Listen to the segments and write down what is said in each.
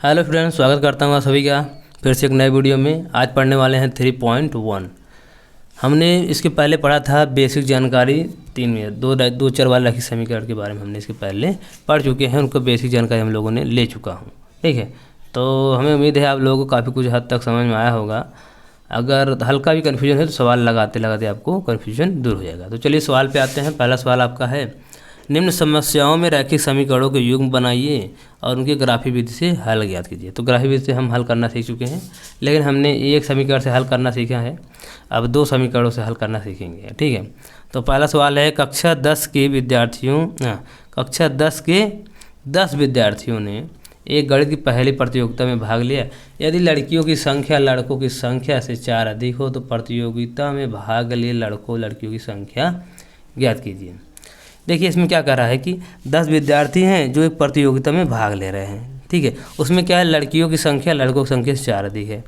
Hello friends, स्वागत करता हूँ आप सभी का फिर से एक नए वीडियो में। आज पढ़ने वाले हैं 3.1। हमने इसके पहले पढ़ा था बेसिक जानकारी 3 में दो चर वाले रैखिक समीकरण के बारे में हमने इसके पहले पढ़ चुके हैं। उनको बेसिक जानकारी हम लोगों ने ले चुका हूँ, ठीक है। तो हमें उम्मीद है आप लोगों को काफ़ी कुछ हद तक समझ में आया होगा। अगर हल्का भी कन्फ्यूजन है तो सवाल लगाते लगाते आपको कन्फ्यूजन दूर हो जाएगा। तो चलिए सवाल पे आते हैं। पहला सवाल आपका है, निम्न समस्याओं में रैखिक समीकरणों के युग्म बनाइए और उनके ग्राफीय विधि से हल ज्ञात कीजिए। तो ग्राफीय विधि से हम हल करना सीख चुके हैं, लेकिन हमने एक समीकरण से हल करना सीखा है, अब 2 समीकरणों से हल करना सीखेंगे, ठीक है। तो पहला सवाल है, कक्षा 10 के 10 विद्यार्थियों ने एक गणित की पहली प्रतियोगिता में भाग लिया। यदि लड़कियों की संख्या लड़कों की संख्या से 4 अधिक हो तो प्रतियोगिता में भाग लिए लड़कियों की संख्या ज्ञात कीजिए। देखिए इसमें क्या कह रहा है कि 10 विद्यार्थी हैं जो एक प्रतियोगिता में भाग ले रहे हैं, ठीक है। उसमें क्या है, लड़कियों की संख्या लड़कों की संख्या से 4 अधिक है।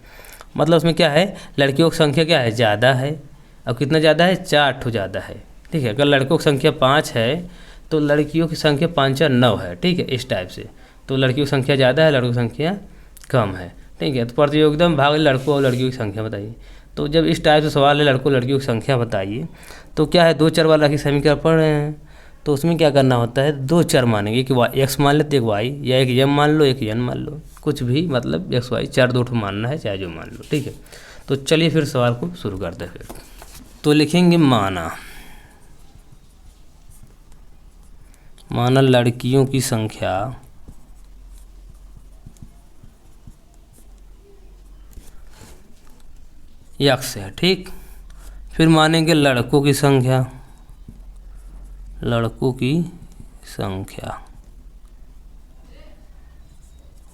मतलब उसमें क्या है, लड़कियों की संख्या क्या है, ज़्यादा है। अब कितना ज़्यादा है, 4 ठो ज़्यादा है, ठीक है। अगर लड़कों की संख्या 5 है तो लड़कियों की संख्या 5 4 9 है, ठीक है, इस टाइप से। तो लड़कियों की संख्या ज़्यादा है, लड़कों की संख्या कम है, ठीक है। तो प्रतियोगिता में भाग ले लड़कों और लड़कियों की संख्या बताइए। तो जब इस टाइप से सवाल है लड़कों लड़कियों की संख्या बताइए, तो क्या है, 2 चर वाला रैखिक समीकरण पढ़ रहे हैं। तो उसमें क्या करना होता है, 2 चर मानेंगे, एक x मान लेते, एक y, या एक m मान लो, एक n मान लो, कुछ भी, मतलब x y 4 2 ठो मानना है, चाहे जो मान लो, ठीक है। तो चलिए फिर सवाल को शुरू करते हैं। फिर तो लिखेंगे माना लड़कियों की संख्या x है, ठीक। फिर मानेंगे लड़कों की संख्या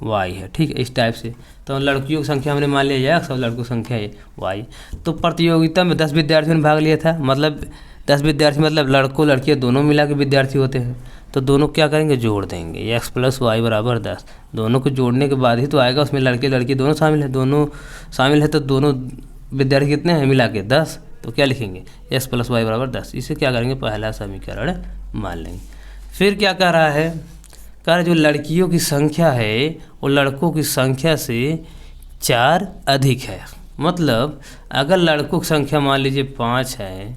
y है, ठीक है, इस टाइप से। तो लड़कियों की संख्या हमने मान लिया x और लड़कों की संख्या है y। तो प्रतियोगिता में 10 विद्यार्थियों ने भाग लिया था, मतलब 10 विद्यार्थी मतलब लड़कों लड़कियां दोनों मिला के विद्यार्थी होते हैं। तो दोनों क्या करेंगे, जोड़ देंगे, x + y = 10। दोनों को जोड़ने के बाद ही तो आएगा, उसमें लड़के लड़की दोनों शामिल है, तो दोनों विद्यार्थी कितने हैं मिला के 10। तो क्या लिखेंगे, x + y = 10। इसे क्या करेंगे, पहला समीकरण मान लेंगे। फिर क्या कह रहा है, कह रहा जो लड़कियों की संख्या है वो लड़कों की संख्या से 4 अधिक है। मतलब अगर लड़कों की संख्या मान लीजिए 5 है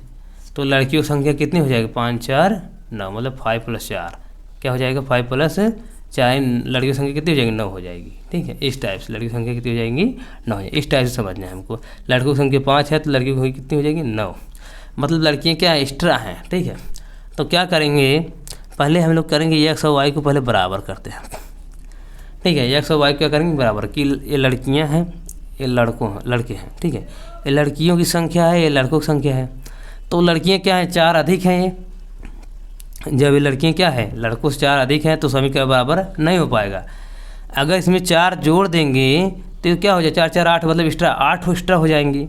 तो लड़कियों की संख्या कितनी हो जाएगी, 5 4 9, मतलब 5 + 4 क्या हो जाएगा, 5 + 4, लड़कियों की संख्या कितनी हो जाएगी, 9 हो जाएगी, ठीक है। इस टाइप से लड़कियों की संख्या कितनी हो जाएगी, 9 हो जाएगी। इस टाइप से समझना है हमको। लड़कों की संख्या 5 है तो लड़कियों की संख्या कितनी हो जाएगी, 9, मतलब लड़कियाँ क्या एक्स्ट्रा हैं, ठीक है। तो क्या करेंगे, पहले हम लोग करेंगे x और y को पहले बराबर करते हैं, ठीक है। x और y क्या करेंगे, बराबर कि ये लड़कियां हैं ये लड़के हैं, ठीक है। ये लड़कियों की संख्या है, ये लड़कों की संख्या है। तो लड़कियां क्या है, 4 अधिक हैं ये। जब ये लड़कियां क्या है, लड़कों से 4 अधिक हैं तो समीकरण बराबर नहीं हो पाएगा। अगर इसमें 4 जोड़ देंगे तो क्या हो जाए, 4 4 8, मतलब एक्स्ट्रा 8 एक्स्ट्रा हो जाएंगी।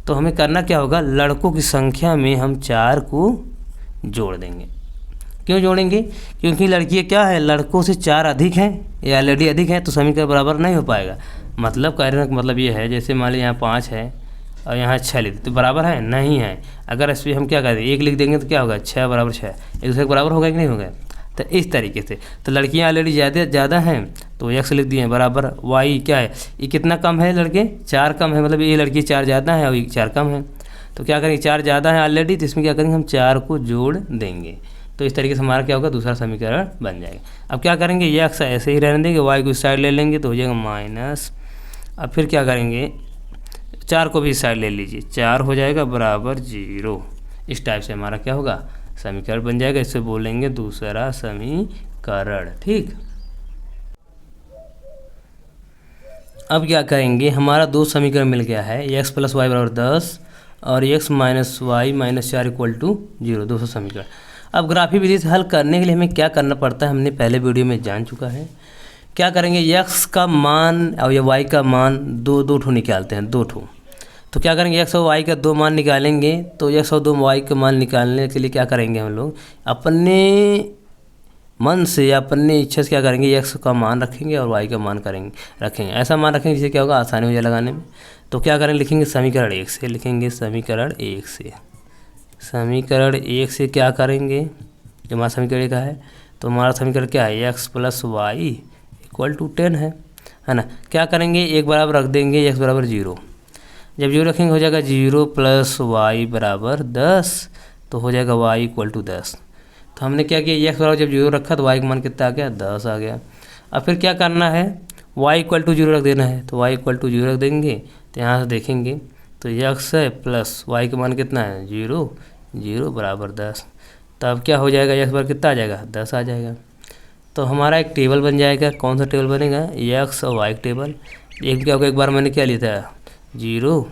तो हमें करना क्या होगा, लड़कों की संख्या में हम 4 को जोड़ देंगे। क्यों जोड़ेंगे, क्योंकि लड़कियाँ क्या है, लड़कों से 4 अधिक हैं, या ऑलरेडी अधिक हैं, तो समीकरण बराबर नहीं हो पाएगा। मतलब कहने का मतलब ये है, जैसे मान लीजिए यहाँ 5 है और यहाँ 6 लिख तो बराबर है, नहीं है। अगर इस पर हम क्या करें, 1 लिख देंगे तो क्या होगा, 6 = 6, एक दूसरे के बराबर होगा कि नहीं होगा। तो इस तरीके से तो लड़कियाँ ऑलरेडी ज़्यादा हैं तो x लिख दिए बराबर y क्या है, ये कितना कम है, लड़के 4 कम है, मतलब ये लड़की 4 ज़्यादा है और ये 4 कम है। तो क्या करेंगे, 4 ज़्यादा है ऑलरेडी, तो इसमें क्या करेंगे, हम 4 को जोड़ देंगे। तो इस तरीके से हमारा क्या होगा, दूसरा समीकरण बन जाएगा। अब क्या करेंगे, ये x ऐसे ही रहने देंगे, y को इस साइड ले लेंगे तो हो जाएगा माइनस। अब फिर क्या करेंगे, 4 को भी इस साइड ले लीजिए, 4 हो जाएगा बराबर 0। इस टाइप से हमारा क्या होगा, समीकरण बन जाएगा। इससे बोलेंगे दूसरा समीकरण, ठीक। अब क्या करेंगे, हमारा 2 समीकरण मिल गया है, x + y = 10 और x - y - 4 = 0, 200 समीकरण। अब ग्राफीय विधि से हल करने के लिए हमें क्या करना पड़ता है, हमने पहले वीडियो में जान चुका है। क्या करेंगे, x का मान और या y का मान दो ठो निकालते हैं, 2 ठो। तो क्या करेंगे, x और y का 2 मान निकालेंगे। तो x और 2 y का मान निकालने के लिए क्या करेंगे, हम लोग अपने मन से या अपने इच्छा से क्या करेंगे, x का मान रखेंगे और y का मान रखेंगे। ऐसा मान रखेंगे जिससे क्या होगा, आसानी हो जाए लगाने में। तो क्या करेंगे, लिखेंगे समीकरण 1 से, लिखेंगे समीकरण 1 से। समीकरण 1 से क्या करेंगे, जो हमारा समीकरण का है, तो हमारा समीकरण क्या है, x + y = 10 है। है ना। क्या करेंगे, एक बराबर रख देंगे x बराबर 0। जब 0 रखेंगे हो जाएगा 0 + y बराबर 10, तो हो जाएगा y इक्वल टू 10। तो हमने क्या किया, x बराबर जब 0 रखा तो y का मान कितना आ गया, 10 आ गया। अब फिर क्या करना है, y इक्वल टू 0 रख देना है, तो y इक्वल टू 0 रख देंगे। तो यहाँ से देखेंगे तो x है प्लस y का मान कितना है 0, 0 बराबर 10। तब क्या हो जाएगा, x बराबर कितना आ जाएगा, 10 आ जाएगा। तो हमारा एक टेबल बन जाएगा। कौन सा टेबल बनेगा, x और y टेबल। एक क्या होगा, एक बार मैंने क्या लिया था 0,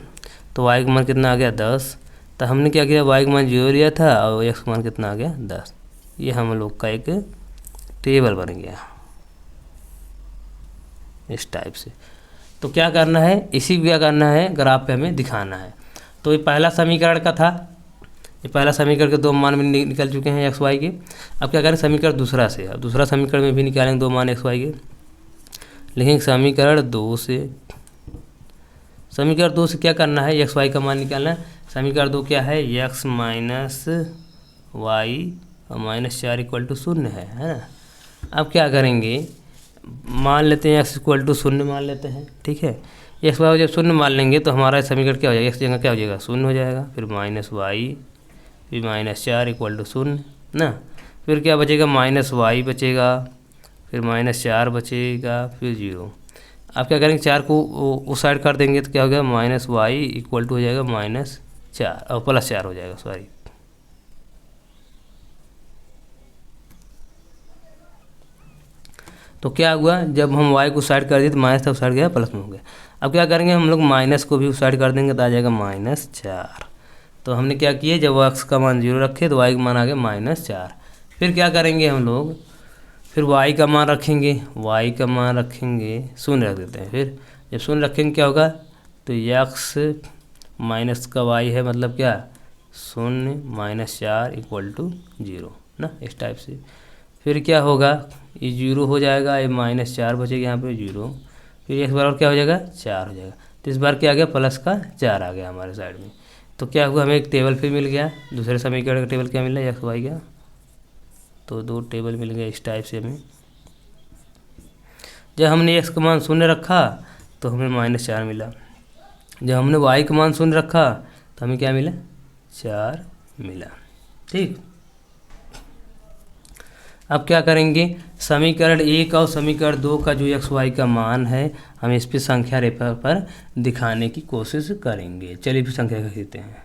तो y का मान कितना आ गया 10। तो हमने क्या किया, y का मान 0 लिया था और x का मान कितना आ गया 10। ये हम लोग का एक टेबल बन गया इस टाइप से। तो क्या करना है, इसी को क्या करना है, ग्राफ पे हमें दिखाना है। तो ये पहला समीकरण का था, ये पहला समीकरण के 2 मान में निकल चुके हैं एक्स वाई के। अब क्या करें, समीकरण दूसरा से, अब दूसरा समीकरण में भी निकालेंगे 2 मान एक्स वाई के। लिखेंगे समीकरण 2 से, समीकरण 2 से क्या करना है, एक्स वाई का मान निकालना है। समीकरण 2 क्या है, एक्स माइनस वाई और -4 इक्वल टू 0 है ना। अब क्या करेंगे, मान लेते हैं x इक्वल टू 0 मान लेते हैं, ठीक है। एक्स वाई जब 0 मान लेंगे तो हमारा समीकरण क्या हो जाएगा, x जगह क्या हो जाएगा 0 हो जाएगा, फिर -y फिर -4 इक्वल टू 0 ना। फिर क्या बचेगा, -y बचेगा, फिर -4 बचेगा, फिर 0। अब क्या करेंगे, 4 को उस साइड कर देंगे तो क्या हो गया, -y इक्वल टू हो जाएगा -4 और +4 हो जाएगा, सॉरी। तो क्या हुआ, जब हम y को साइड कर दिए तो माइनस था उस साइड गया प्लस में हो गया। अब क्या करेंगे, हम लोग माइनस को भी उस साइड कर देंगे तो आ जाएगा -4। तो हमने क्या किया, जब x का मान 0 रखे तो y का मान आ गया -4। फिर क्या करेंगे हम लोग, फिर y का मान रखेंगे, y का मान रखेंगे 0 रख देते हैं। फिर जब 0 रखेंगे क्या होगा, तो x माइनस का y है, मतलब क्या 0 -4 इक्वल टू 0 ना, इस टाइप से। फिर क्या होगा, ये 0 हो जाएगा, ये -4 बचेगा यहाँ पे 0। फिर x बराबर क्या हो जाएगा, 4 हो जाएगा। तो इस बार क्या आ गया, प्लस का 4 आ गया हमारे साइड में। तो क्या हुआ, हमें एक टेबल फिर मिल गया। दूसरे समीकरण का टेबल क्या मिला, एक्स वाई का। तो 2 टेबल मिल गया इस टाइप से हमें। जब हमने x का मान 0 रखा तो हमें -4 मिला। जब हमने y का मान 0 रखा तो हमें क्या मिला, 4 मिला, ठीक। अब क्या करेंगे, समीकरण 1 और समीकरण 2 का जो एक्स वाई का मान है हम इस पे संख्या रेखा पर दिखाने की कोशिश करेंगे। चलिए फिर संख्या खींचते हैं।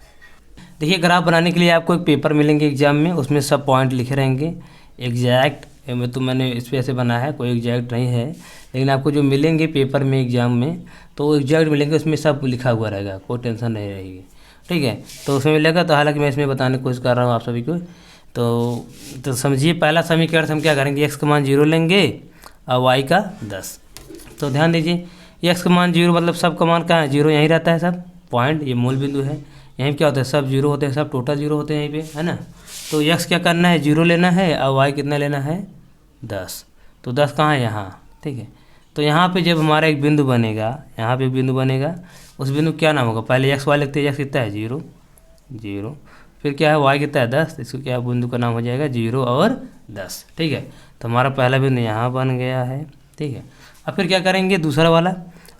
देखिए, ग्राफ बनाने के लिए आपको एक पेपर मिलेंगे एग्जाम में, उसमें सब पॉइंट लिखे रहेंगे एग्जैक्ट। में तो मैंने इस पर ऐसे बना है, कोई एग्जैक्ट नहीं है, लेकिन आपको जो मिलेंगे पेपर में एग्जाम में तो एग्जैक्ट मिलेंगे, उसमें सब लिखा हुआ रहेगा, कोई टेंशन नहीं रहेगी, ठीक है। तो उसमें मिलेगा। तो हालांकि मैं इसमें बताने की कोशिश कर रहा हूँ आप सभी को। तो समझिए, पहला समीकरण हम क्या करेंगे, x का मान 0 लेंगे और y का 10। तो ध्यान दीजिए, x का मान 0 मतलब सब का मान कहाँ है, 0 यहीं रहता है, सब पॉइंट ये मूल बिंदु है। यहीं क्या होता है, सब 0 होते हैं, सब टोटल 0 होते हैं यहीं पे, है ना। तो x क्या करना है, 0 लेना है और y कितना लेना है, 10। तो 10 कहाँ है, यहाँ, ठीक है। तो यहाँ पे जब हमारा एक बिंदु बनेगा, यहाँ पे एक बिंदु बनेगा, उस बिंदु क्या नाम होगा, पहले x y लिखते हैं, x कितना है 0 0, फिर क्या है y कितना है 10, इसको क्या बिंदु का नाम हो जाएगा 0 और 10, ठीक है। तो हमारा पहला बिंदु यहाँ बन गया है, ठीक है। अब फिर क्या करेंगे, दूसरा वाला,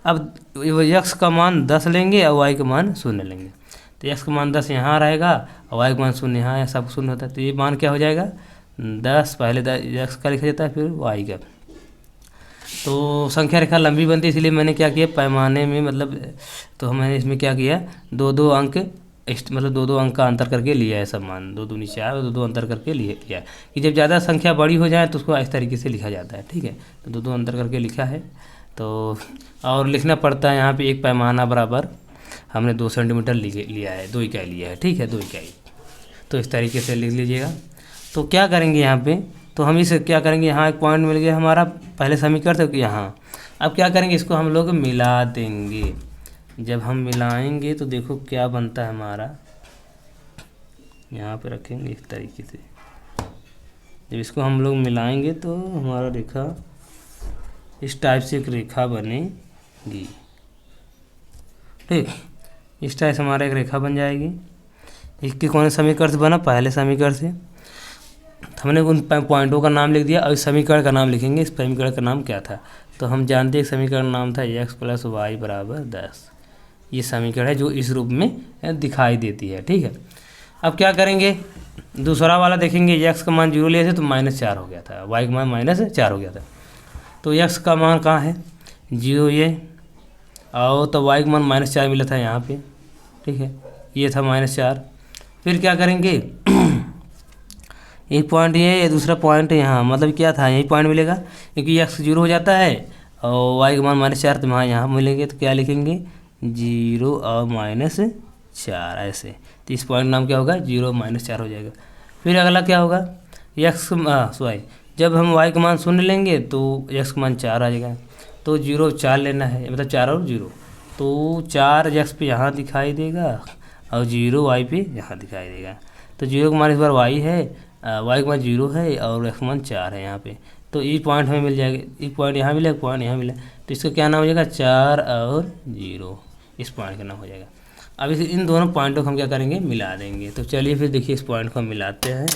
अब x का मान 10 लेंगे और y का मान 0 लेंगे। तो x का मान 10 यहाँ रहेगा और y का मान 0 यहाँ है, सब 0 होता है। तो ये मान क्या हो जाएगा, 10, पहले x का लिखा जाता है फिर y का। तो संख्या रेखा लंबी बनती है, इसलिए मैंने क्या किया, पैमाने में मतलब, तो मैंने इसमें क्या किया, 2-2 अंक मतलब 2-2 अंक का अंतर करके लिया है सब मान, 2 दूनी 4 और 2-2 अंतर करके लिया कि जब ज़्यादा संख्या बड़ी हो जाए तो उसको इस तरीके से लिखा जाता है, ठीक है। तो 2-2 अंतर करके लिखा है। तो और लिखना पड़ता है यहाँ पे एक पैमाना बराबर हमने 2 सेंटीमीटर लिया है, 2 इकाई लिया है, ठीक है, 2 इकाई। तो इस तरीके से लिख लीजिएगा। तो क्या करेंगे यहाँ पे, तो हम इसे क्या करेंगे, यहाँ एक पॉइंट मिल गया हमारा पहले समीकरण से यहाँ। अब क्या करेंगे, इसको हम लोग मिला देंगे। जब हम मिलाएंगे तो देखो क्या बनता है हमारा, यहाँ पे रखेंगे इस तरीके से। जब इसको हम लोग मिलाएंगे तो हमारा रेखा इस टाइप से एक रेखा बनेगी, ठीक। इस टाइप से हमारा एक रेखा बन जाएगी। इसके कौन से समीकरण से बना, पहले समीकरण से। तो हमने उन पॉइंटों का नाम लिख दिया। और इस समीकरण का नाम लिखेंगे, इस समीकरण का नाम क्या था। तो हम जानते हैं समीकरण नाम था x + y = 10। ये समीकरण है जो इस रूप में दिखाई देती है, ठीक है। अब क्या करेंगे, दूसरा वाला देखेंगे, x का मान 0 लिए थे तो -4 हो गया था, y का मान -4 हो गया था। तो x का मान कहाँ है, 0 ये, और तो y का मान -4 मिला था यहाँ पे, ठीक है, ये था -4। फिर क्या करेंगे, एक पॉइंट ये दूसरा पॉइंट यहाँ, मतलब क्या था, यही पॉइंट मिलेगा क्योंकि x 0 हो जाता है और y का मान -4, तो वहाँ यहाँ मिलेंगे। तो क्या लिखेंगे, 0 और -4 ऐसे। तो इस पॉइंट नाम क्या होगा, 0 -4 हो जाएगा। फिर अगला क्या होगा, जब हम y का मान 0 लेंगे तो x का मान 4 आ जाएगा। तो 0 4 लेना है, मतलब 4 और 0, तो 4 x पे यहाँ दिखाई देगा और 0 y पे यहाँ दिखाई देगा। तो 0 का मान इस बार y है, y का मान 0 है और x का मान 4 है यहाँ पे। तो ये पॉइंट हमें मिल जाएगा, एक पॉइंट यहाँ मिला, एक पॉइंट यहाँ मिला, तो इसका क्या नाम हो जाएगा, 4 और 0, इस पॉइंट का नाम हो जाएगा। अब इस इन दोनों पॉइंटों को हम क्या करेंगे, मिला देंगे। तो चलिए फिर देखिए इस पॉइंट को हम मिलाते हैं।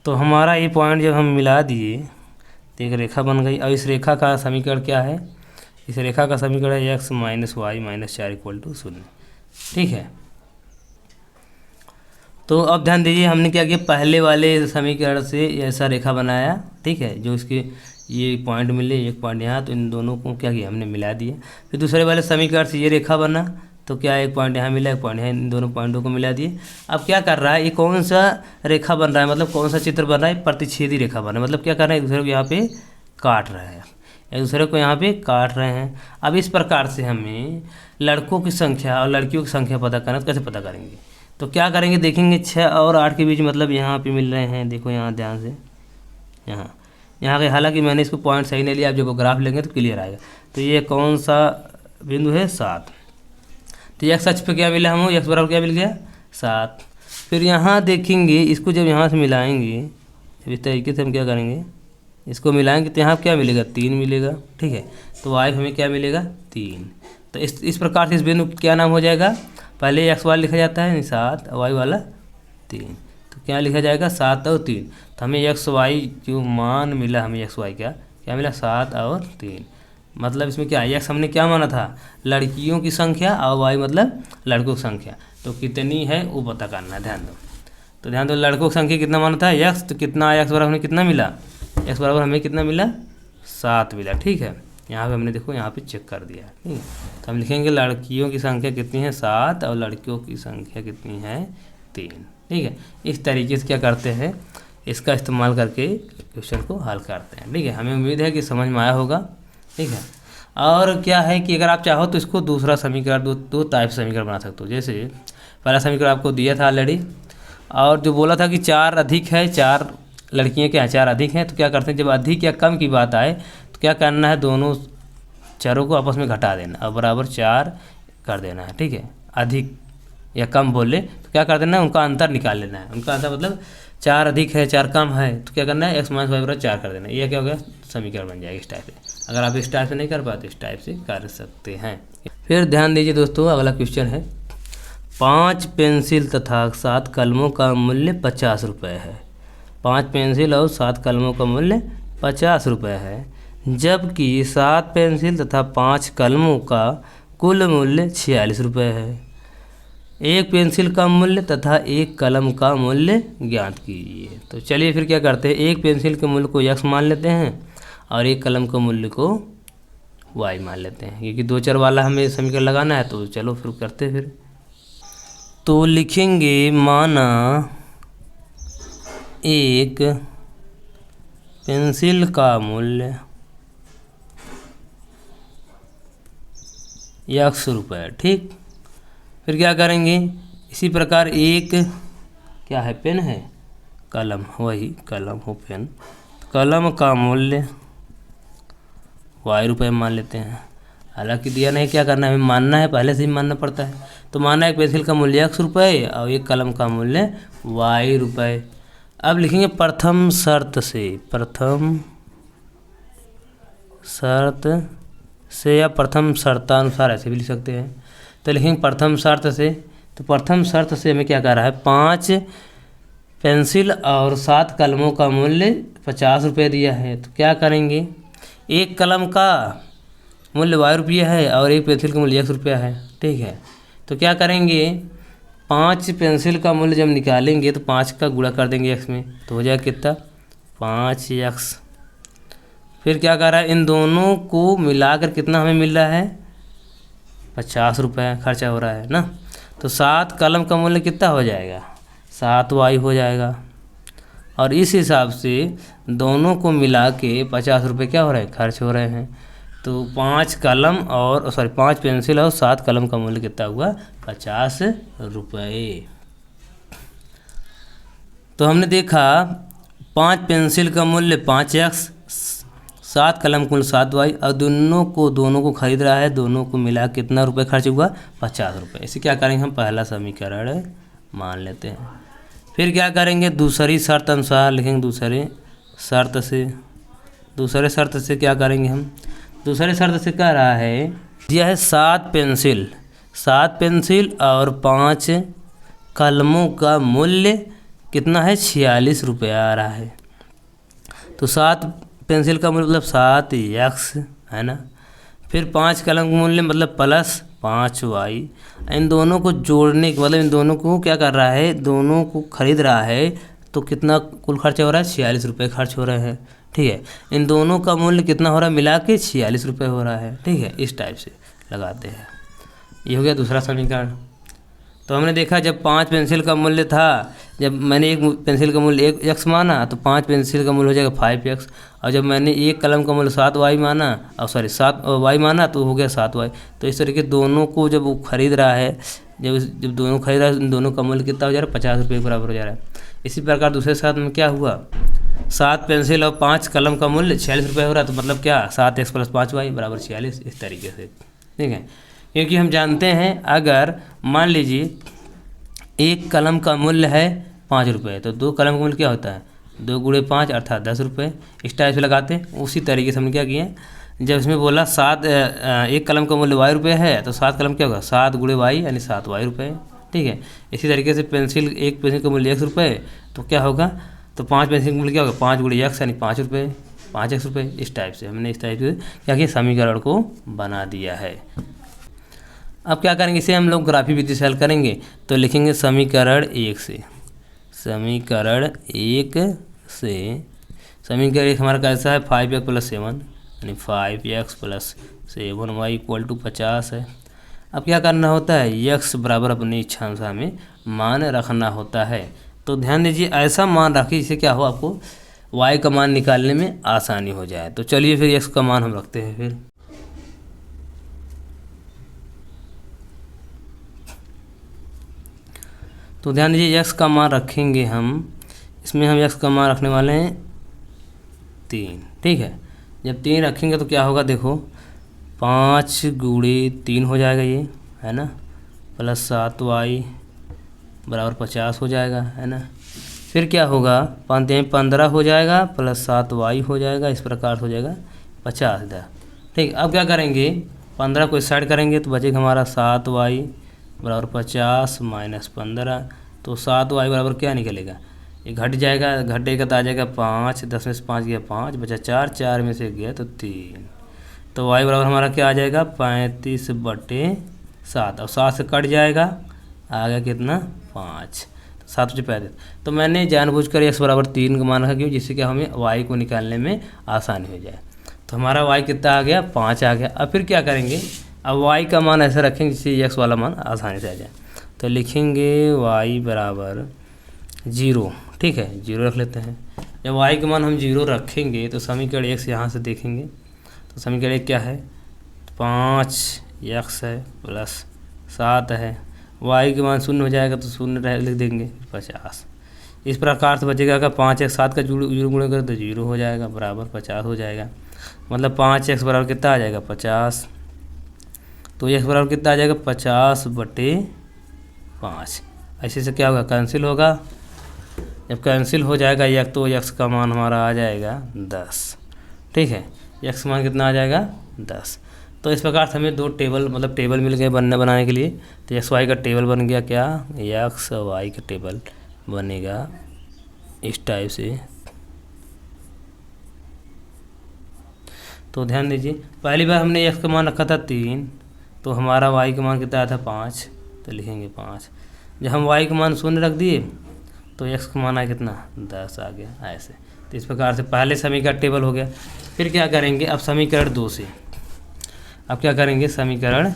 तो हमारा ये पॉइंट जब हम मिला दिए तो एक रेखा बन गई। और इस रेखा का समीकरण क्या है, इस रेखा का समीकरण है x - y - 4 = 0, ठीक है। तो अब ध्यान दीजिए, हमने क्या किया, पहले वाले समीकरण से ऐसा रेखा बनाया, ठीक है, जो इसके ये पॉइंट मिले, एक पॉइंट यहाँ, तो इन दोनों को क्या किया, हमने मिला दिया। फिर दूसरे वाले समीकरण से ये रेखा बना, तो क्या एक पॉइंट यहाँ मिला, एक पॉइंट यहाँ, इन दोनों पॉइंटों को मिला दिए। अब क्या कर रहा है, ये कौन सा रेखा बन रहा है, मतलब कौन सा चित्र बन रहा है, प्रतिच्छेदी रेखा बन रहा है। मतलब क्या कर रहे हैं, एक दूसरे को यहाँ पे काट रहे हैं, एक दूसरे को यहाँ पे काट रहे हैं। अब इस प्रकार से हमें लड़कों की संख्या और लड़कियों की संख्या पता करना, तो कैसे पता करेंगे, तो क्या करेंगे, देखेंगे 6 और 8 के बीच मतलब यहाँ पे मिल रहे हैं। देखो यहाँ ध्यान से, यहाँ के, हालांकि मैंने इसको पॉइंट सही नहीं लिया, आप जब ग्राफ लेंगे तो क्लियर आएगा। तो ये कौन सा बिंदु है, 7। तो x अक्ष पे क्या मिला, हम x बराबर क्या मिल गया, 7। फिर यहाँ देखेंगे, इसको जब यहाँ से मिलाएंगे, इस तरीके से हम क्या करेंगे, इसको मिलाएंगे तो यहाँ क्या मिलेगा, 3 मिलेगा, ठीक है। तो y हमें क्या मिलेगा, 3। तो इस प्रकार से इस बिंदु क्या नाम हो जाएगा, पहले x वाला लिखा जाता है 7 और y वाला 3, तो क्या लिखा जाएगा, 7 और 3। तो हमें x y जो मान मिला, हमें x y क्या मिला, 7 और 3। मतलब इसमें क्या है, x हमने क्या माना था, लड़कियों की संख्या, और y मतलब लड़कों की संख्या। तो कितनी है वो पता करना है, ध्यान दो। तो ध्यान दो, लड़कों की संख्या कितना माना था, x, तो कितना आया, x बराबर हमें कितना मिला, x बराबर हमें कितना मिला, 7 मिला, ठीक है। यहाँ पे हमने देखो यहाँ पे चेक कर दिया, ठीक है। तो हम लिखेंगे लड़कियों की संख्या कितनी है, 7, और लड़कियों की संख्या कितनी है, 3, ठीक है। इस तरीके से क्या करते हैं, इसका इस्तेमाल करके क्वेश्चन को हल करते हैं, ठीक है। हमें उम्मीद है कि समझ में आया होगा, ठीक है। और क्या है कि अगर आप चाहो तो इसको दूसरा समीकरण, दो टाइप समीकरण बना सकते हो। जैसे पहला समीकरण आपको दिया था ऑलरेडी, और जो बोला था कि 4 अधिक है, 4 लड़कियाँ क्या हैं, 4 अधिक हैं। तो क्या करते हैं, जब अधिक या कम की बात आए तो क्या करना है, दोनों चारों को आपस में घटा देना और बराबर 4 कर देना है, ठीक है। अधिक या कम बोले तो क्या कर देना है, उनका अंतर निकाल लेना है। उनका अंतर मतलब 4 अधिक है, 4 कम है, तो क्या करना है, x - y बराबर 4 कर देना है। ये क्या हो गया, समीकरण बन जाएगा इस टाइप से। अगर आप इस टाइप से नहीं कर पाते, इस टाइप से कर सकते हैं। फिर ध्यान दीजिए दोस्तों, अगला क्वेश्चन है, 5 पेंसिल तथा 7 कलमों का मूल्य 50 रुपये है। 5 पेंसिल और 7 कलमों का मूल्य 50 रुपये है, जबकि 7 पेंसिल तथा 5 कलमों का कुल मूल्य 46 रुपये है। एक पेंसिल का मूल्य तथा एक कलम का मूल्य ज्ञात कीजिए। तो चलिए फिर क्या करते हैं, एक पेंसिल के मूल्य को x मान लेते हैं और एक कलम के मूल्य को y मान लेते हैं, क्योंकि 2 चर वाला हमें समीकरण लगाना है। तो चलो फिर करते हैं। फिर तो लिखेंगे, माना एक पेंसिल का मूल्य x रुपये, ठीक। फिर क्या करेंगे, इसी प्रकार एक क्या है, पेन है, कलम, वही कलम हो पेन, कलम का मूल्य y रुपये मान लेते हैं। हालांकि दिया नहीं, क्या करना है, हमें मानना है, पहले से ही मानना पड़ता है। तो माना एक पेंसिल का मूल्य x रुपये और एक कलम का मूल्य y रुपये। अब लिखेंगे प्रथम शर्त से, प्रथम शर्त से या प्रथम शर्तानुसार, ऐसे भी लिख सकते हैं। तो लिखेंगे प्रथम शर्त से। तो प्रथम शर्त से हमें क्या कर रहा है, 5 पेंसिल और 7 कलमों का मूल्य 50 रुपये दिया है। तो क्या करेंगे, एक कलम का मूल्य 22 रुपया है और एक पेंसिल का मूल्य 1 रुपया है। ठीक है, तो क्या करेंगे, 5 पेंसिल का मूल्य जब निकालेंगे तो 5 का गुणा कर देंगे x में, तो हो जाएगा कितना, 5x। फिर क्या कर रहा है, इन दोनों को मिलाकर कितना हमें मिल रहा है, 50 रुपये खर्चा हो रहा है ना। तो 7 कलम का मूल्य कितना हो जाएगा, 7y हो जाएगा। और इस हिसाब से दोनों को मिला के 50 रुपये क्या हो रहे हैं, खर्च हो रहे हैं। तो 5 कलम और 5 पेंसिल और 7 कलम का मूल्य कितना हुआ, 50 रुपये। तो हमने देखा 5 पेंसिल का मूल्य 5x, 7 कलम का मूल्य 7y, और दोनों को खरीद रहा है, दोनों को मिला कितना रुपये खर्च हुआ, 50 रुपये। इसे क्या करेंगे, हम पहला समीकरण मान लेते हैं। फिर क्या करेंगे, दूसरी शर्त अनुसार लिखेंगे, दूसरे शर्त से क्या करेंगे हम, दूसरे शर्त से कह रहा है, दिया है 7 पेंसिल और 5 कलमों का मूल्य कितना है, 46 रुपये आ रहा है। तो 7 पेंसिल का मूल्य मतलब 7x है ना, फिर 5 कलम का मूल्य मतलब प्लस 5y। इन दोनों को जोड़ने के मतलब इन दोनों को क्या कर रहा है, दोनों को खरीद रहा है, तो कितना कुल खर्चा हो रहा है, 46 रुपये खर्च हो रहे हैं। ठीक है, इन दोनों का मूल्य कितना हो रहा है, मिला के 46 रुपये हो रहा है। ठीक है, इस टाइप से लगाते हैं। ये हो गया दूसरा समीकरण। तो हमने देखा जब 5 पेंसिल का मूल्य था, जब मैंने एक पेंसिल का मूल्य 1x माना तो 5 पेंसिल का मूल्य हो जाएगा 5x, और जब मैंने एक कलम का मूल्य 7y माना, और 7y माना तो हो गया 7y। तो इस तरीके दोनों को जब वो खरीद रहा है, जब दोनों खरीद रहा है, इन दोनों का मूल्य कितना हो जा रहा है, 50 रुपये के बराबर हो जा रहा है। इसी प्रकार दूसरे साथ में क्या हुआ, 7 पेंसिल और 5 कलम का मूल्य 46 रुपये हो रहा है, तो मतलब क्या, 7x + 5y बराबर 46, इस तरीके से। ठीक है, क्योंकि हम जानते हैं अगर मान लीजिए एक कलम का मूल्य है 5 रुपये, तो 2 कलम का मूल्य क्या होता है, 2 × 5 अर्थात 10 रुपये। इस टाइप से लगाते हैं। उसी तरीके से हमने क्या किया, जब इसमें बोला एक कलम का मूल्य y रुपये है, तो 7 कलम क्या होगा, 7 × y यानी 7y रुपये। ठीक है, इसी तरीके से एक पेंसिल का मूल्य 1 रुपये, तो क्या होगा, तो 5 पेंसिल का मूल्य क्या होगा, 5 × x यानी 5 रुपये, 5x रुपये। इस टाइप से हमने क्या किया, समीकरण को बना दिया है। अब क्या करेंगे, इसे हम लोग ग्राफी विधि से हल करेंगे। तो लिखेंगे समीकरण 1 हमारा कैसा है, 5x + 7 यानी 5x + 7y = 50 है। अब क्या करना होता है, x बराबर अपनी इच्छा अनुसार हमें मान रखना होता है। तो ध्यान दीजिए, ऐसा मान रखिए जिससे क्या हो, आपको y का मान निकालने में आसानी हो जाए। तो चलिए फिर x का मान हम रखते हैं। फिर तो ध्यान दीजिए, x का मान रखेंगे हम, इसमें हम x का मान रखने वाले हैं 3। ठीक है, जब 3 रखेंगे तो क्या होगा, देखो 5 × 3 हो जाएगा, ये है ना, प्लस 7y बराबर 50 हो जाएगा, है ना। फिर क्या होगा, 15 हो जाएगा प्लस 7y हो जाएगा, इस प्रकार हो जाएगा 50 इधर। ठीक, अब क्या करेंगे, 15 को इस साइड करेंगे तो बचेगा हमारा 7y बराबर 50 - 15। तो 7y बराबर क्या निकलेगा, ये घट जाएगा, घटेगा तो आ जाएगा 5, 10 में से 5 गया 5, बचा 4, 4 में से गया तो 3। तो y बराबर हमारा क्या आ जाएगा, 35/7, और 7 से कट जाएगा, आ गया कितना, 5। तो 7 से 35। तो मैंने जानबूझकर x बराबर 3 का मान रखा, क्यों, जिससे कि हमें y को निकालने में आसानी हो जाए। तो हमारा y कितना आ गया, 5 आ गया। अब फिर क्या करेंगे, अब y का मान ऐसा रखेंगे जिससे x वाला मान आसानी से आ जाए। तो लिखेंगे y बराबर 0। ठीक है, 0 रख लेते हैं। जब y का मान हम 0 रखेंगे तो समीकरण 1 से यहाँ से देखेंगे, तो समीकरण 1 क्या है, 5x है प्लस 7 है, y के मान 0 हो जाएगा तो 0 लिख देंगे, 50। इस प्रकार से बचेगा, अगर 5x 7 का 0 गुणा करें तो 0 हो जाएगा, बराबर 50 हो जाएगा। मतलब 5x बराबर कितना आ जाएगा, 50। तो x बराबर कितना आ जाएगा, 50/5। ऐसे से क्या होगा, कैंसिल होगा। जब कैंसिल हो जाएगा एक, तो x का मान हमारा आ जाएगा 10। ठीक है, x का मान कितना आ जाएगा, 10। तो इस प्रकार से हमें दो टेबल मतलब टेबल मिल गए बनाने के लिए। तो एक्स वाई का टेबल बन गया, क्या एक्स वाई का टेबल बनेगा इस टाइप से। तो ध्यान दीजिए, पहली बार हमने एक्स का मान रखा था 3, तो हमारा वाई का मान कितना आया था 5, तो लिखेंगे 5। जब हम वाई का मान 0 रख दिए तो एक्स का मान आया कितना 10 आ गया ऐसे। तो इस प्रकार से पहले समीकरण टेबल हो गया। फिर क्या करेंगे, अब समीकरण 2 से, अब क्या करेंगे समीकरण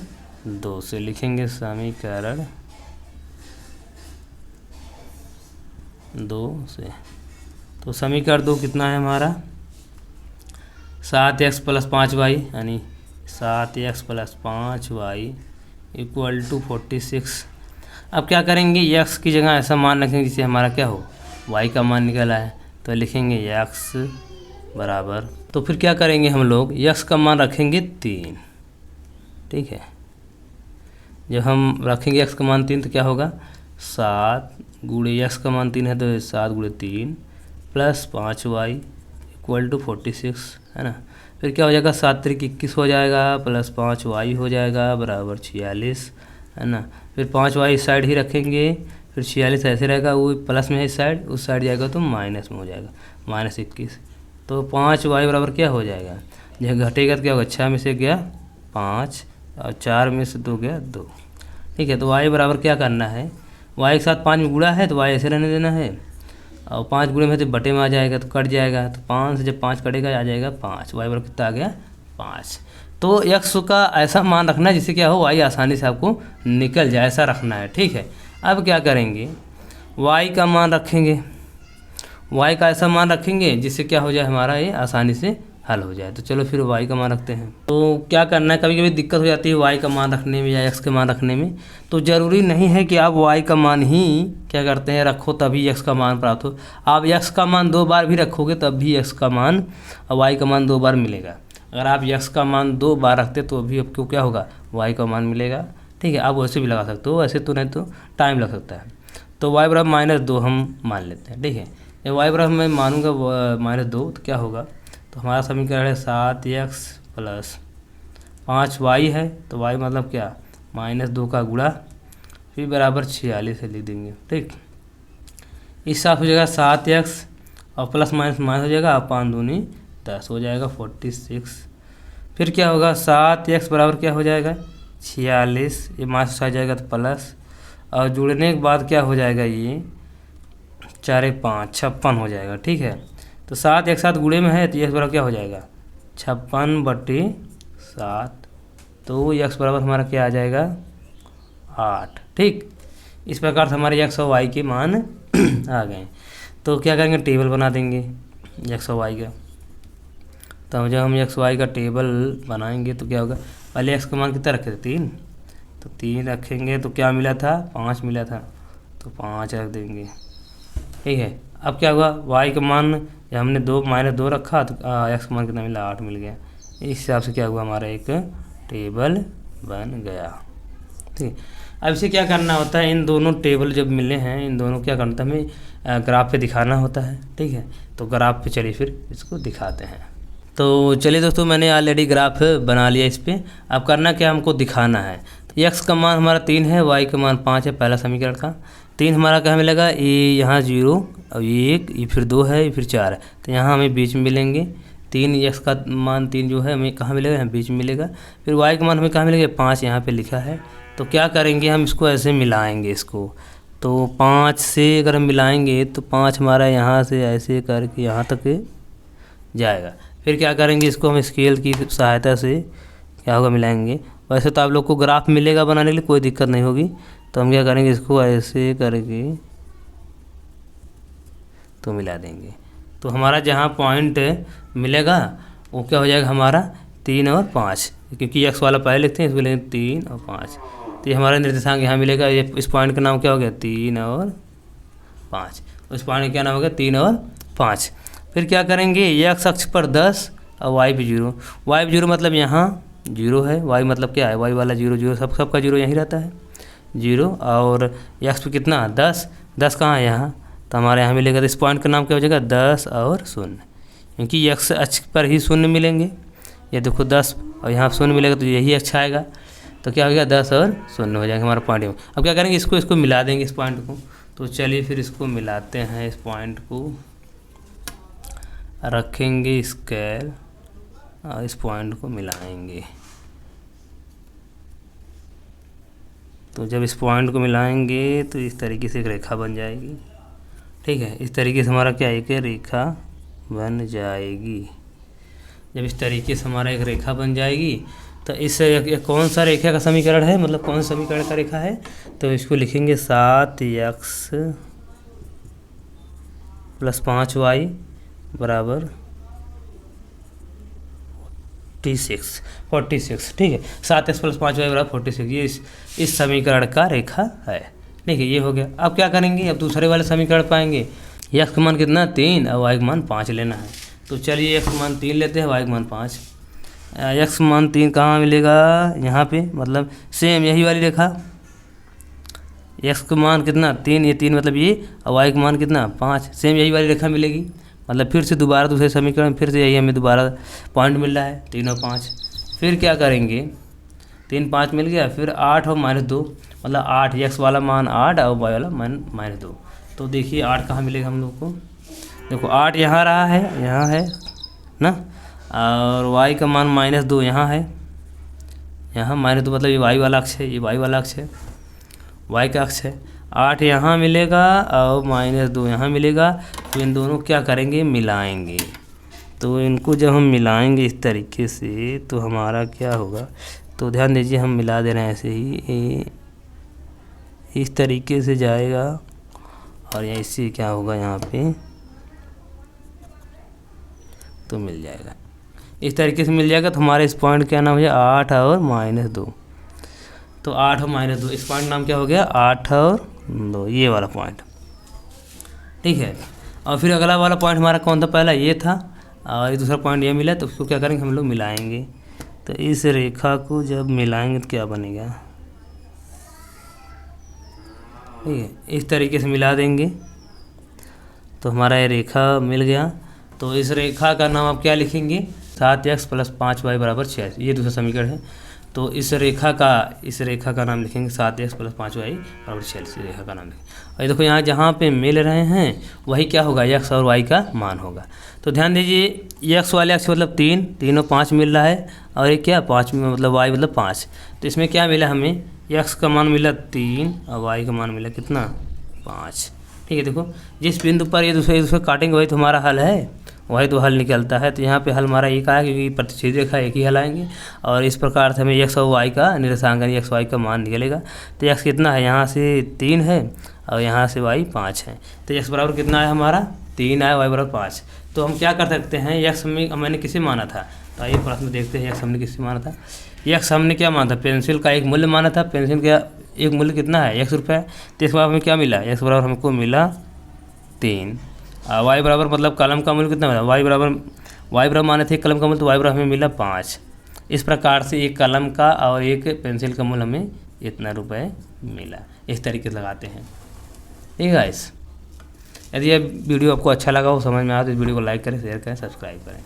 2 से लिखेंगे समीकरण 2 से। तो समीकरण 2 कितना है हमारा 7x + 5y, यानी 7x + 5y = 46। अब क्या करेंगे, x की जगह ऐसा मान रखेंगे जिससे हमारा क्या हो y का मान निकला है। तो लिखेंगे x बराबर, तो फिर क्या करेंगे हम लोग x का मान रखेंगे 3, ठीक है। जब हम रखेंगे x का मान 3 तो क्या होगा 7 गुणे x का मान 3 है तो 7 गुणे 3 + 5y = 46, है ना। फिर क्या हो जाएगा 7 × 21 हो जाएगा + 5y हो जाएगा बराबर 46, है ना। फिर 5y इस साइड ही रखेंगे, फिर 46 ऐसे रहेगा, वो प्लस में है इस साइड, उस साइड जाएगा तो माइनस में हो जाएगा -21। तो 5y बराबर क्या हो जाएगा, यह घटेगा तो क्या होगा 6 में से गया 5 और 4 में से 2 गया 2, ठीक है। तो y बराबर क्या करना है, y के साथ 5 में गुणा है तो y ऐसे रहने देना है, और 5 गुणे में तो बटे में आ जाएगा तो कट जाएगा। तो 5 से जब 5 कटेगा आ जाएगा 5, y बराबर कितना आ गया 5। तो x का ऐसा मान रखना है जिससे क्या हो y आसानी से आपको निकल जाए, ऐसा रखना है, ठीक है। अब क्या करेंगे y का मान रखेंगे, y का ऐसा मान रखेंगे जिससे क्या हो जाए हमारा ये आसानी से हल हो जाए। तो चलो फिर y का मान रखते हैं। तो क्या करना है, कभी कभी दिक्कत हो जाती है y का मान रखने में या x के मान रखने में। तो ज़रूरी नहीं है कि आप y का मान ही क्या करते हैं रखो तभी x का मान प्राप्त हो। आप x का मान 2 बार भी रखोगे तब भी x का मान और y का मान 2 बार मिलेगा। अगर आप x का मान 2 बार रखते तो भी आपको क्या होगा y का मान मिलेगा, ठीक है। आप वैसे भी लगा सकते हो, वैसे तो नहीं तो टाइम लग सकता है। तो y बराबर -2 हम मान लेते हैं, ठीक है। ये y बराबर मैं मानूंगा -2 तो क्या होगा, तो हमारा समीकरण है 7x + 5y है, तो y मतलब क्या -2 का गुणा फिर बराबर 46 है लिख देंगे, ठीक। इस साथ हो जाएगा 7x और प्लस माइनस माइनस हो जाएगा, 5 दूनी 10 हो जाएगा 46। फिर क्या होगा 7x बराबर क्या हो जाएगा 46, ये माइनस आ जाएगा तो प्लस, और जुड़ने के बाद क्या हो जाएगा ये 4 × 5 56 हो जाएगा, ठीक है। तो 7 एक साथ गुणे में है तो x बराबर क्या हो जाएगा 56/7, तो x बराबर हमारा क्या आ जाएगा 8, ठीक। इस प्रकार से हमारे x और y के मान आ गए। तो क्या करेंगे टेबल बना देंगे x और y का। तो जब हम x y का टेबल बनाएंगे तो क्या होगा, पहले x का मान कितना रखे थे 3, तो 3 रखेंगे तो क्या मिला था 5 मिला था, तो 5 रख देंगे, ठीक है। अब क्या हुआ y का मान जब हमने -2 रखा तो x का मान कितना मिला 8 मिल गया। इस हिसाब से क्या हुआ हमारा एक टेबल बन गया, ठीक। अब इसे क्या करना होता है, इन दोनों टेबल जब मिले हैं इन दोनों क्या करना है हमें ग्राफ पे दिखाना होता है, ठीक है। तो ग्राफ पे चलिए फिर इसको दिखाते हैं। तो चलिए दोस्तों मैंने ऑलरेडी ग्राफ बना लिया इस पर। अब करना क्या हमको दिखाना है। तो x का मान हमारा 3 है, y का मान 5 है, पहला समीकरण का। 3 हमारा क्या मिलेगा, ये यहाँ 0 और 1, ये फिर 2 है, ये फिर 4 है, तो यहाँ हमें बीच में मिलेंगे। 3 x का मान 3 जो है हमें कहाँ मिलेगा, यहाँ बीच में मिलेगा। फिर y का मान हमें कहाँ मिलेगा 5, यहाँ पे लिखा है। तो क्या करेंगे हम इसको ऐसे मिलाएंगे इसको। तो 5 से अगर हम मिलाएंगे तो 5 हमारा यहाँ से ऐसे करके यहाँ तक जाएगा। फिर क्या करेंगे इसको हम स्केल की सहायता से क्या होगा मिलाएंगे। वैसे तो आप लोग को ग्राफ मिलेगा बनाने के लिए, कोई दिक्कत नहीं होगी। तो हम क्या करेंगे इसको ऐसे करके तो मिला देंगे। तो हमारा जहाँ पॉइंट मिलेगा वो क्या हो जाएगा हमारा 3 और 5, क्योंकि x वाला पहले लिखते हैं इसको लेंगे 3 और 5। तो ये हमारा निर्देशांक यहाँ मिलेगा। ये इस पॉइंट का नाम क्या हो गया 3 और 5, उस पॉइंट का क्या नाम हो गया 3 और 5। फिर क्या करेंगे x अक्ष पर 10 और y पे 0। y पे 0 मतलब यहाँ 0 है, y मतलब क्या है y वाला 0 0 सबका 0 यहीं रहता है 0, और x पे कितना 10 कहाँ है यहाँ, तो हमारे यहाँ मिलेगा। तो इस पॉइंट का नाम क्या हो जाएगा 10 और 0, क्योंकि x अक्ष पर ही 0 मिलेंगे। ये देखो 10 और यहाँ शून्य मिलेगा तो यही अच्छा आएगा। तो क्या हो गया 10 और शून्य हो जाएगा हमारा पॉइंट। अब क्या करेंगे इसको मिला देंगे इस पॉइंट को। तो चलिए फिर इसको मिलाते हैं, इस पॉइंट को रखेंगे स्केल और इस पॉइंट को मिलाएंगे। तो जब इस पॉइंट को मिलाएंगे तो इस तरीके से एक रेखा बन जाएगी। ठीक है, इस तरीके से हमारा क्या एक रेखा बन जाएगी। जब इस तरीके से हमारा एक रेखा बन जाएगी तो इस कौन सा रेखा का समीकरण है, मतलब कौन सा समीकरण का रेखा है, तो इसको लिखेंगे 7x + 5y बराबर 46। ठीक है, 7x + 5y बराबर 46, ये इस समीकरण का रेखा है। ठीक है, ये हो गया। अब क्या करेंगे, अब दूसरे वाले समीकरण पाएंगे। x का मान कितना 3 और y का मान 5 लेना है। तो चलिए x का मान 3 लेते हैं, y का मान 5। x का मान 3 कहाँ मिलेगा, यहाँ पे, मतलब सेम यही वाली रेखा। x का मान कितना 3, ये 3 मतलब ये, और y का मान कितना 5, सेम यही वाली रेखा मिलेगी। मतलब फिर से दोबारा दूसरे समीकरण फिर से यही हमें दोबारा पॉइंट मिल रहा है 3 और 5। फिर क्या करेंगे, 3 5 मिल गया, फिर 8 और -2, मतलब 8 x वाला मान 8 और y वाला मान -2। तो देखिए 8 कहाँ मिलेगा हम लोग को, देखो 8 यहाँ रहा है, यहाँ है ना, और y का मान -2 यहाँ है, यहाँ -2 मतलब ये y वाला अक्ष है, ये y वाला अक्ष है, y का अक्ष है। 8 यहाँ मिलेगा और -2 यहाँ मिलेगा। तो इन दोनों क्या करेंगे, मिलाएंगे। तो इनको जब हम मिलाएंगे इस तरीके से तो हमारा क्या होगा, तो ध्यान दीजिए हम मिला दे रहे हैं ऐसे ही, इस तरीके से जाएगा और ऐसे क्या होगा यहाँ पे, तो मिल जाएगा इस तरीके से मिल जाएगा। तो हमारे इस पॉइंट क्या नाम हो जाएगा 8 और -2। तो 8 और -2 इस पॉइंट नाम क्या हो गया 8 और 2, ये वाला पॉइंट। ठीक है, और फिर अगला वाला पॉइंट हमारा कौन था, पहला ये था और ये दूसरा पॉइंट ये मिला। तो उसको क्या करेंगे हम लोग मिलाएंगे। तो इस रेखा को जब मिलाएंगे तो क्या बनेगा, ठीक है, इस तरीके से मिला देंगे तो हमारा ये रेखा मिल गया। तो इस रेखा का नाम आप क्या लिखेंगे, 7x + 5y बराबर 6, ये दूसरा समीकरण है। तो इस रेखा का नाम लिखेंगे 7x + 5y बराबर 6, रेखा का नाम लिखेंगे। और देखो यहाँ जहाँ पे मिल रहे हैं वही क्या होगा, x और y का मान होगा। तो ध्यान दीजिए x वाले अक्ष मतलब 3 और 5 मिल रहा है, और ये क्या 5 में मतलब y मतलब 5। तो इसमें क्या मिला हमें, x का मान मिला 3 और y का मान मिला कितना 5। ठीक है, देखो जिस बिंदु पर ये दूसरे काटेंगे वही तो हमारा हल है, वही तो हल निकलता है। तो यहाँ पे हल हमारा एक आया क्योंकि प्रतिच्छेद रेखा एक ही हल आएंगे। और इस प्रकार से हमें x और y का निर्देशांक x y का मान निकलेगा। तो x कितना है, यहाँ से 3 है और यहाँ से y 5 है। तो x बराबर कितना है हमारा 3 आया, y बराबर 5। तो हम क्या कर सकते हैं, x मैंने किसे माना था, तो आइए प्रश्न देखते हैं x हमने किसे माना था। x हमने क्या माना था, पेंसिल का एक मूल्य माना था। पेंसिल का एक मूल्य कितना है, 1 रुपये। तो इसके बाद हमें क्या मिला, x बराबर हमको मिला 3। y बराबर मतलब कलम का मूल्य कितना मिला, y बराबर माने थे कलम का मूल्य, तो y बराबर हमें मिला 5। इस प्रकार से एक कलम का और एक पेंसिल का मूल्य हमें इतना रुपए मिला। इस तरीके से लगाते हैं। ठीक है गाइस, यदि यह वीडियो आपको अच्छा लगा हो, समझ में आया तो इस वीडियो को लाइक करें, शेयर करें, सब्सक्राइब करें।